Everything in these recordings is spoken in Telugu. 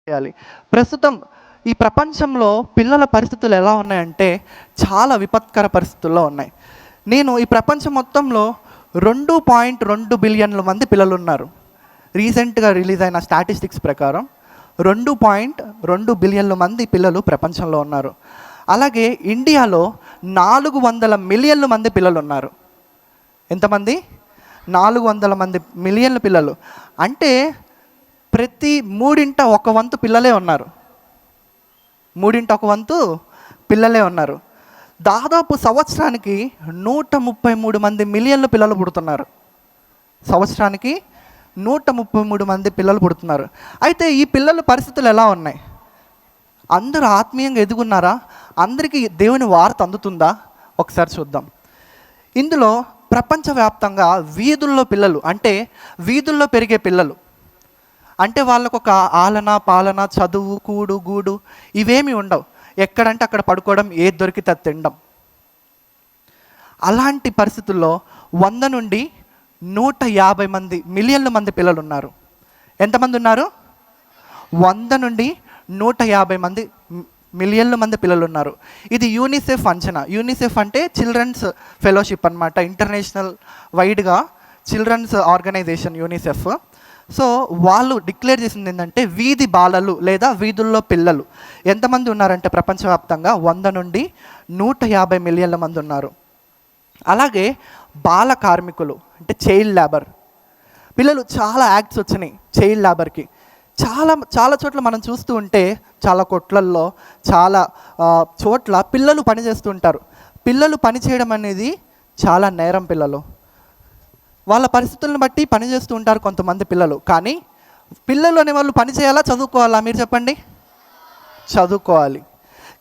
చేయాలి. ప్రస్తుతం ఈ ప్రపంచంలో పిల్లల పరిస్థితులు ఎలా ఉన్నాయంటే చాలా విపత్కర పరిస్థితుల్లో ఉన్నాయి. నేను ఈ ప్రపంచం మొత్తంలో 2.2 బిలియన్ల మంది పిల్లలున్నారు. రీసెంట్గా రిలీజ్ అయిన స్టాటిస్టిక్స్ ప్రకారం 2.2 బిలియన్ల మంది పిల్లలు ప్రపంచంలో ఉన్నారు. అలాగే ఇండియాలో 400 మిలియన్ల మంది పిల్లలు ఉన్నారు. ఎంతమంది? 400 మిలియన్ల పిల్లలు. అంటే ప్రతి 3 ఒక వంతు పిల్లలే ఉన్నారు. 3 ఒక వంతు పిల్లలే ఉన్నారు. దాదాపు సంవత్సరానికి 133 మిలియన్ల పిల్లలు పుడుతున్నారు. సంవత్సరానికి 133 పిల్లలు పుడుతున్నారు. అయితే ఈ పిల్లల పరిస్థితులు ఎలా ఉన్నాయి? అందరూ ఆత్మీయంగా ఎదుగున్నారా? అందరికీ దేవుని వార్త అందుతుందా? ఒకసారి చూద్దాం. ఇందులో ప్రపంచవ్యాప్తంగా వీధుల్లో పిల్లలు, అంటే వీధుల్లో పెరిగే పిల్లలు, అంటే వాళ్ళకు ఒక ఆలన పాలన, చదువు, కూడు గూడు ఇవేమీ ఉండవు. ఎక్కడంటే అక్కడ పడుకోవడం, ఏది దొరికితే అది తినడం. అలాంటి పరిస్థితుల్లో 100 నుండి 150 మిలియన్ల మంది పిల్లలు ఉన్నారు. ఎంతమంది ఉన్నారు? 100 నుండి 150 మిలియన్ల మంది పిల్లలు ఉన్నారు. ఇది యూనిసెఫ్ అంచనా. యూనిసెఫ్ అంటే చిల్డ్రన్స్ ఫెలోషిప్ అన్నమాట, ఇంటర్నేషనల్ వైడ్గా చిల్డ్రన్స్ ఆర్గనైజేషన్ యూనిసెఫ్. సో వాళ్ళు డిక్లేర్ చేసింది ఏంటంటే వీధి బాలలు లేదా వీధుల్లో పిల్లలు ఎంతమంది ఉన్నారంటే ప్రపంచవ్యాప్తంగా 100 నుండి 150 మిలియన్ల మంది ఉన్నారు. అలాగే బాల కార్మికులు, అంటే చైల్డ్ లేబర్ పిల్లలు, చాలా యాక్ట్స్ వచ్చినాయి చైల్డ్ లేబర్కి. చాలా చోట్ల మనం చూస్తూ ఉంటే, చాలా కొట్లల్లో, చాలా చోట్ల పిల్లలు పని చేస్తూ ఉంటారు. పిల్లలు పని చేయడం అనేది చాలా నేరం. పిల్లలు వాళ్ళ పరిస్థితులను బట్టి పని చేస్తూ ఉంటారు కొంతమంది పిల్లలు. కానీ పిల్లలు అనే వాళ్ళు పని చేయాలా, చదువుకోవాలా? మీరు చెప్పండి. చదువుకోవాలి.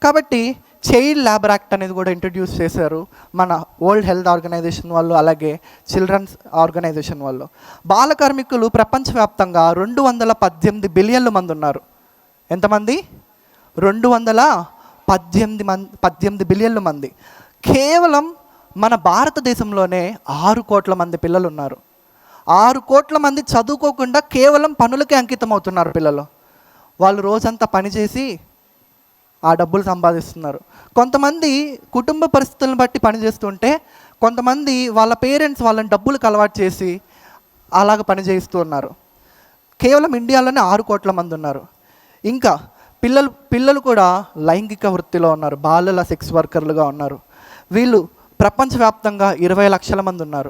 కాబట్టి చైల్డ్ లేబర్ యాక్ట్ అనేది కూడా ఇంట్రడ్యూస్ చేశారు మన వరల్డ్ హెల్త్ ఆర్గనైజేషన్ వాళ్ళు, అలాగే చిల్డ్రన్స్ ఆర్గనైజేషన్ వాళ్ళు. బాల కార్మికులు ప్రపంచవ్యాప్తంగా 218 బిలియన్ల మంది ఉన్నారు. ఎంతమంది? 218 బిలియన్ల మంది. కేవలం మన భారతదేశంలోనే 6 కోట్ల మంది పిల్లలు ఉన్నారు. 6 కోట్ల మంది చదువుకోకుండా కేవలం పనులకే అంకితం అవుతున్నారు పిల్లలు. వాళ్ళు రోజంతా పనిచేసి ఆ డబ్బులు సంపాదిస్తున్నారు. కొంతమంది కుటుంబ పరిస్థితులను బట్టి పనిచేస్తుంటే, కొంతమంది వాళ్ళ పేరెంట్స్ వాళ్ళని డబ్బులకు అలవాటు చేసి అలాగ పని చేయిస్తూ ఉన్నారు. కేవలం ఇండియాలోనే 6 కోట్ల మంది ఉన్నారు. ఇంకా పిల్లలు కూడా లైంగిక వృత్తిలో ఉన్నారు, బాలల సెక్స్ వర్కర్లుగా ఉన్నారు. వీళ్ళు ప్రపంచవ్యాప్తంగా 20 లక్షల మంది ఉన్నారు.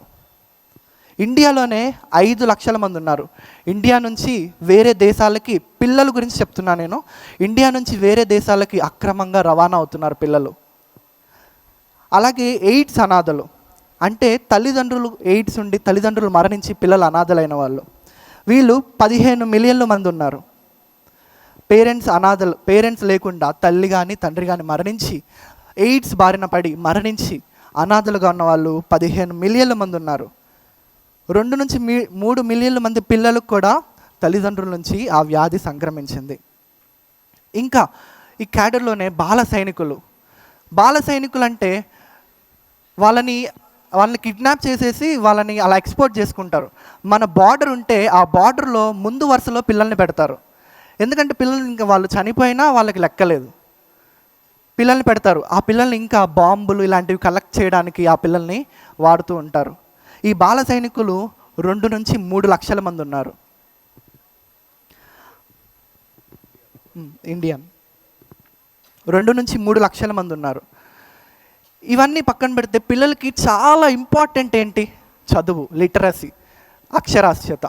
ఇండియాలోనే 5 లక్షల మంది ఉన్నారు. ఇండియా నుంచి వేరే దేశాలకి, పిల్లల గురించి చెప్తున్నా నేను, ఇండియా నుంచి వేరే దేశాలకి అక్రమంగా రవాణా అవుతున్నారు పిల్లలు. అలాగే ఎయిడ్స్ అనాథలు, అంటే తల్లిదండ్రులు ఎయిడ్స్ ఉండి తల్లిదండ్రులు మరణించి పిల్లలు అనాథలైన వాళ్ళు. వీళ్ళు 15 మిలియన్ల మంది ఉన్నారు. పేరెంట్స్ లేకుండా తల్లి కానీ తండ్రి కానీ మరణించి, ఎయిడ్స్ బారిన పడి మరణించి అనాథలుగా ఉన్న వాళ్ళు 15 మిలియన్ల మంది ఉన్నారు. 2 నుంచి 3 మిలియన్ల మంది పిల్లలకు కూడా తల్లిదండ్రుల నుంచి ఆ వ్యాధి సంక్రమించింది. ఇంకా ఈ క్యాడర్లోనే బాల సైనికులు అంటే వాళ్ళని కిడ్నాప్ చేసేసి వాళ్ళని అలా ఎక్స్పోర్ట్ చేసుకుంటారు. మన బార్డర్ ఉంటే ఆ బార్డర్లో ముందు వరుసలో పిల్లల్ని పెడతారు. ఎందుకంటే పిల్లలు ఇంకా వాళ్ళు చనిపోయినా వాళ్ళకి లెక్కలేదు, పిల్లల్ని పెడతారు. ఆ పిల్లల్ని ఇంకా బాంబులు ఇలాంటివి కలెక్ట్ చేయడానికి ఆ పిల్లల్ని వాడుతూ ఉంటారు. ఈ బాల సైనికులు 2 నుంచి 3 లక్షల మంది ఉన్నారు. ఇండియన్ 2 నుంచి 3 లక్షల మంది ఉన్నారు. ఇవన్నీ పక్కన పెడితే పిల్లలకి చాలా ఇంపార్టెంట్ ఏంటి? చదువు, లిటరసీ, అక్షరాస్యత.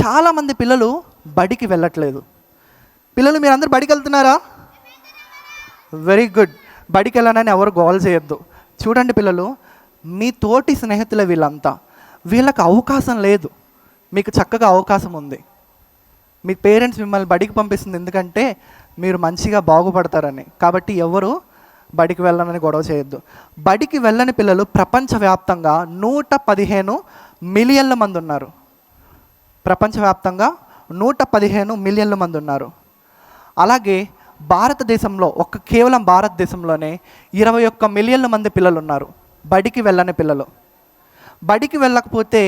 చాలామంది పిల్లలు బడికి వెళ్ళట్లేదు. పిల్లలు మీరందరూ బడికి వెళ్తున్నారా? Very good. బడికి వెళ్ళాలని ఎవరు గోల్ చేయొద్దు. చూడండి పిల్లలు, మీ తోటి స్నేహితులే వీళ్ళంతా. వీళ్ళకి అవకాశం లేదు, మీకు చక్కగా అవకాశం ఉంది. మీ పేరెంట్స్ మిమ్మల్ని బడికి పంపిస్తుంది ఎందుకంటే మీరు మంచిగా బాగుపడతారని. కాబట్టి ఎవరు బడికి వెళ్ళనని గొడవ చేయొద్దు. బడికి వెళ్ళని పిల్లలు ప్రపంచవ్యాప్తంగా 115 మిలియన్ల మంది ఉన్నారు. ప్రపంచవ్యాప్తంగా 115 మిలియన్ల మంది ఉన్నారు. అలాగే భారతదేశంలో కేవలం భారతదేశంలోనే 21 మిలియన్ల మంది పిల్లలు ఉన్నారు, బడికి వెళ్ళని పిల్లలు. బడికి వెళ్ళకపోతే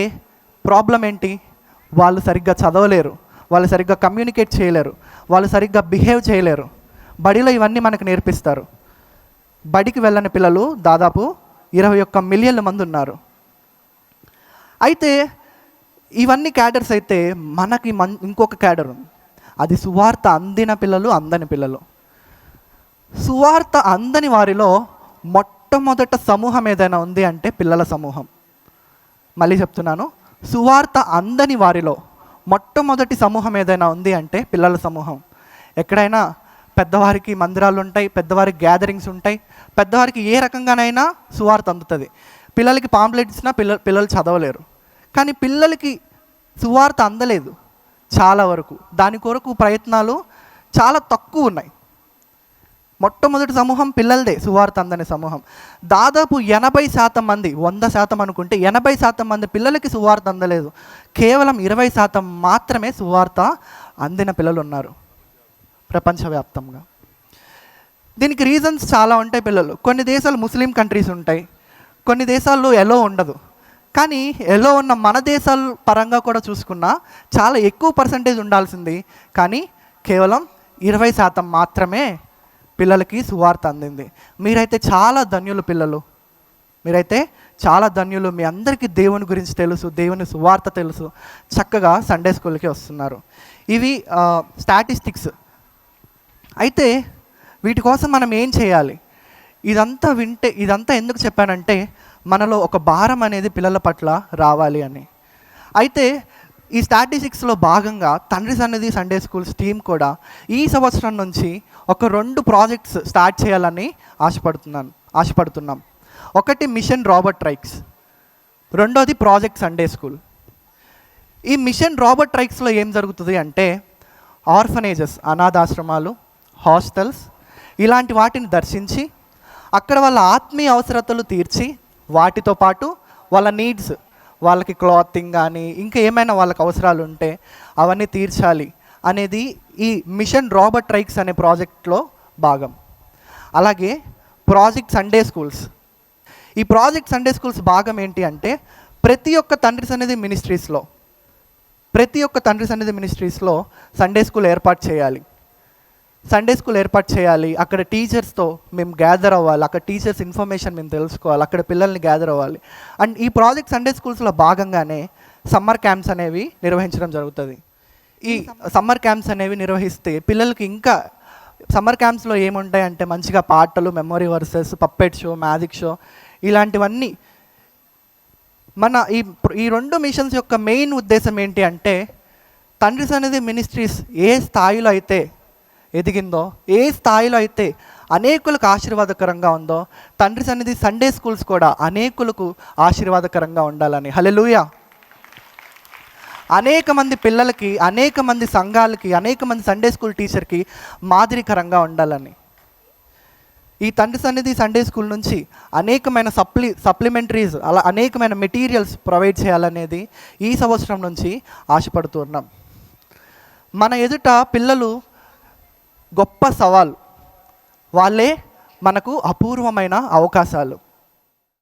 ప్రాబ్లం ఏంటి? వాళ్ళు సరిగ్గా చదవలేరు, వాళ్ళు సరిగ్గా కమ్యూనికేట్ చేయలేరు, వాళ్ళు సరిగ్గా బిహేవ్ చేయలేరు. బడిలో ఇవన్నీ మనకు నేర్పిస్తారు. బడికి వెళ్ళని పిల్లలు దాదాపు 21 మిలియన్ల మంది ఉన్నారు. అయితే ఇవన్నీ క్యాడర్స్ అయితే మనకి ఇంకొక క్యాడర్ ఉంది. అది సువార్త అందిన పిల్లలు, అందని పిల్లలు. సువార్త అందని వారిలో మొట్టమొదట సమూహం ఏదైనా ఉంది అంటే పిల్లల సమూహం. మళ్ళీ చెప్తున్నాను, సువార్త అందని వారిలో మొట్టమొదటి సమూహం ఏదైనా ఉంది అంటే పిల్లల సమూహం. ఎక్కడైనా పెద్దవారికి మందిరాలు ఉంటాయి, పెద్దవారికి గ్యాదరింగ్స్ ఉంటాయి, పెద్దవారికి ఏ రకంగానైనా సువార్త అందుతుంది. పిల్లలకి పాంప్లెట్ ఇచ్చినా పిల్లలు చదవలేరు. కానీ పిల్లలకి సువార్త అందలేదు చాలా వరకు. దాని కొరకు ప్రయత్నాలు చాలా తక్కువ ఉన్నాయి. మొట్టమొదటి సమూహం పిల్లలదే, సువార్త అందని సమూహం. దాదాపు 80% మంది, 100% అనుకుంటే 80% మంది పిల్లలకి సువార్త అందలేదు. కేవలం 20% మాత్రమే సువార్త అందిన పిల్లలు ఉన్నారు ప్రపంచవ్యాప్తంగా. దీనికి రీజన్స్ చాలా ఉంటాయి. పిల్లలు కొన్ని దేశాలు ముస్లిం కంట్రీస్ ఉంటాయి, కొన్ని దేశాల్లో ఎలో ఉండదు. కానీ ఎలో ఉన్న మన దేశాల పరంగా కూడా చూసుకున్నా చాలా ఎక్కువ పర్సంటేజ్ ఉండాల్సింది, కానీ కేవలం 20% మాత్రమే పిల్లలకి సువార్త అందింది. మీరైతే చాలా ధన్యులు పిల్లలు, మీరైతే చాలా ధన్యులు. మీ అందరికీ దేవుని గురించి తెలుసు, దేవుని సువార్త తెలుసు, చక్కగా సండే స్కూల్కి వస్తున్నారు. ఇవి స్టాటిస్టిక్స్. అయితే వీటి కోసం మనం ఏం చేయాలి? ఇదంతా ఎందుకు చెప్పానంటే మనలో ఒక భారం అనేది పిల్లల పట్ల రావాలి అని. అయితే ఈ స్టాటిస్టిక్స్లో భాగంగా తండ్రి సన్నిధి సండే స్కూల్స్ టీం కూడా ఈ సంవత్సరం నుంచి ఒక 2 ప్రాజెక్ట్స్ స్టార్ట్ చేయాలని ఆశపడుతున్నాం. ఒకటి మిషన్ రాబర్ట్ రైక్స్, రెండోది ప్రాజెక్ట్ సండే స్కూల్. ఈ మిషన్ రాబర్ట్ రైక్స్లో ఏం జరుగుతుంది అంటే ఆర్ఫనేజెస్, అనాథాశ్రమాలు, హాస్టల్స్ ఇలాంటి వాటిని దర్శించి అక్కడ వాళ్ళ ఆత్మీయ అవసరతలు తీర్చి వాటితో పాటు వాళ్ళ నీడ్స్, వాళ్ళకి క్లాతింగ్ కానీ ఇంకా ఏమైనా వాళ్ళకి అవసరాలు ఉంటే అవన్నీ తీర్చాలి అనేది ఈ మిషన్ రాబర్ట్ రైక్స్ అనే ప్రాజెక్ట్లో భాగం. అలాగే ప్రాజెక్ట్ సండే స్కూల్స్. ఈ ప్రాజెక్ట్ సండే స్కూల్స్ భాగం ఏంటి అంటే ప్రతి ఒక్క తండ్రి సన్నిధి మినిస్ట్రీస్లో సండే స్కూల్ ఏర్పాటు చేయాలి. అక్కడ టీచర్స్తో మేము గ్యాదర్ అవ్వాలి, అక్కడ టీచర్స్ ఇన్ఫర్మేషన్ మేము తెలుసుకోవాలి, అక్కడ పిల్లల్ని గ్యాదర్ అవ్వాలి. అండ్ ఈ ప్రాజెక్ట్ సండే స్కూల్స్లో భాగంగానే సమ్మర్ క్యాంప్స్ అనేవి నిర్వహించడం జరుగుతుంది. ఈ సమ్మర్ క్యాంప్స్ అనేవి నిర్వహిస్తే పిల్లలకి ఇంకా సమ్మర్ క్యాంప్స్లో ఏముంటాయి అంటే మంచిగా పాటలు, memory versus, puppet show, magic show ఇలాంటివన్నీ. మన ఈ 2 మిషన్స్ యొక్క మెయిన్ ఉద్దేశం ఏంటి అంటే తండ్రి సన్నిధి మినిస్ట్రీస్ ఏ స్థాయిలో అయితే ఎదిగిందో, ఏ స్థాయిలో అయితే అనేకులకు ఆశీర్వాదకరంగా ఉందో, తండ్రి సన్నిధి సండే స్కూల్స్ కూడా అనేకులకు ఆశీర్వాదకరంగా ఉండాలని. హల్లెలూయా. అనేక మంది పిల్లలకి, అనేక మంది సంఘాలకి, అనేక మంది సండే స్కూల్ టీచర్కి మాదిరికరంగా ఉండాలని. ఈ తండ్రి సన్నిధి సండే స్కూల్ నుంచి అనేకమైన సప్లిమెంటరీస్, అలా అనేకమైన మెటీరియల్స్ ప్రొవైడ్ చేయాలనేది ఈ సంవత్సరం నుంచి ఆశపడుతున్నాం. మన ఎదుట పిల్లలు గొప్ప సవాలు, వాళ్ళే మనకు అపూర్వమైన అవకాశాలు.